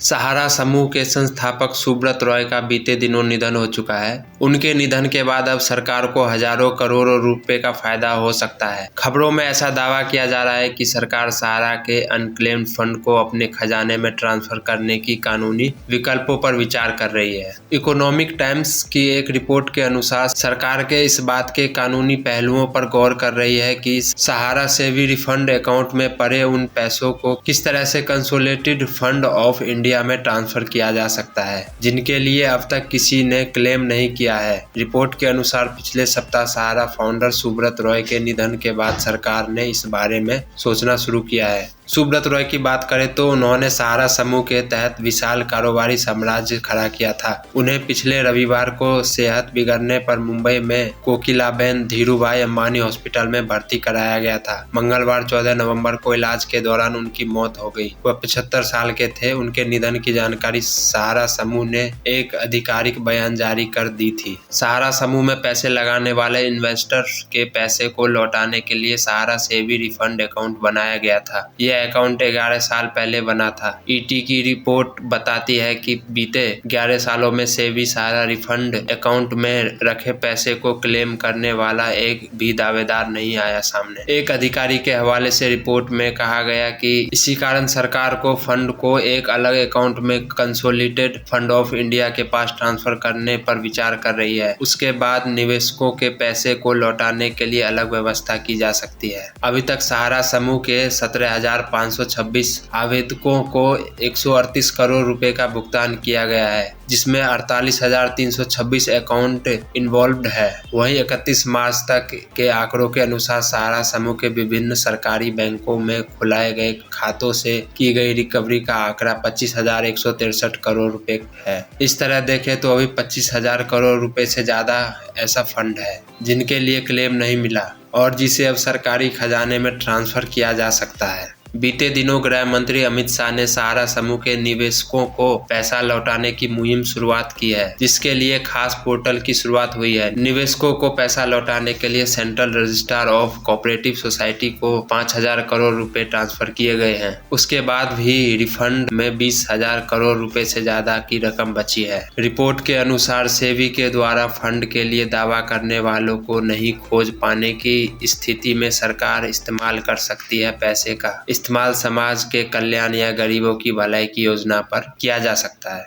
सहारा समूह के संस्थापक सुब्रत रॉय का बीते दिनों निधन हो चुका है। उनके निधन के बाद अब सरकार को हजारों करोड़ों रुपए का फायदा हो सकता है। खबरों में ऐसा दावा किया जा रहा है कि सरकार सहारा के अनक्लेम्ड फंड को अपने खजाने में ट्रांसफर करने की कानूनी विकल्पों पर विचार कर रही है। इकोनॉमिक टाइम्स की एक रिपोर्ट के अनुसार सरकार के इस बात के कानूनी पहलुओं पर गौर कर रही है कि सहारा से भी रिफंड अकाउंट में पड़े उन पैसों को किस तरह से कंसोलिडेटेड फंड ऑफ इंडिया में ट्रांसफर किया जा सकता है, जिनके लिए अब तक किसी ने क्लेम नहीं किया है। रिपोर्ट के अनुसार पिछले सप्ताह सहारा फाउंडर सुब्रत रॉय के निधन के बाद सरकार ने इस बारे में सोचना शुरू किया है। सुब्रत रॉय की बात करें तो उन्होंने सहारा समूह के तहत विशाल कारोबारी साम्राज्य खड़ा किया था। उन्हें पिछले रविवार को सेहत बिगड़ने पर मुंबई में कोकिलाबेन धीरूभाई अंबानी हॉस्पिटल में भर्ती कराया गया था। मंगलवार 14 नवंबर को इलाज के दौरान उनकी मौत हो गई। वह 75 साल के थे। उनके निधन की जानकारी सहारा समूह ने एक आधिकारिक बयान जारी कर दी थी। सहारा समूह में पैसे लगाने वाले इन्वेस्टर्स के पैसे को लौटाने के लिए सहारा से भी रिफंड अकाउंट बनाया गया था। यह अकाउंट 11 साल पहले बना था। ईटी की रिपोर्ट बताती है कि बीते 11 सालों में से भी सहारा रिफंड अकाउंट में रखे पैसे को क्लेम करने वाला एक भी दावेदार नहीं आया सामने। एक अधिकारी के हवाले से रिपोर्ट में कहा गया कि इसी कारण सरकार को फंड को एक अलग अकाउंट में कंसोलिडेटेड फंड ऑफ इंडिया के पास ट्रांसफर करने पर विचार कर रही है। उसके बाद निवेशकों के पैसे को लौटाने के लिए अलग व्यवस्था की जा सकती है। अभी तक सहारा समूह के 17,526 आवेदकों को 138 करोड़ रुपए का भुगतान किया गया है, जिसमें 48,326 अकाउंट इन्वॉल्व्ड है। वहीं 31 मार्च तक के आंकड़ों के अनुसार सहारा समूह के विभिन्न सरकारी बैंकों में खुलाए गए खातों से की गई रिकवरी का आंकड़ा 25,163 करोड़ रुपए है। इस तरह देखें तो अभी 25,000 करोड़ रुपए से ज्यादा ऐसा फंड है जिनके लिए क्लेम नहीं मिला और जिसे अब सरकारी खजाने में ट्रांसफर किया जा सकता है। बीते दिनों गृह मंत्री अमित शाह ने सहारा समूह के निवेशकों को पैसा लौटाने की मुहिम शुरुआत की है, जिसके लिए खास पोर्टल की शुरुआत हुई है। निवेशकों को पैसा लौटाने के लिए central registrar of cooperative society को 5,000 करोड़ रुपए ट्रांसफर किए गए हैं। उसके बाद भी रिफंड में 20,000 करोड़ रुपए से ज्यादा की रकम बची है। रिपोर्ट के अनुसार सेबी के द्वारा फंड के लिए दावा करने वालों को नहीं खोज पाने की स्थिति में सरकार इस्तेमाल कर सकती है। पैसे का इस्तेमाल समाज के कल्याण या गरीबों की भलाई की योजना पर किया जा सकता है।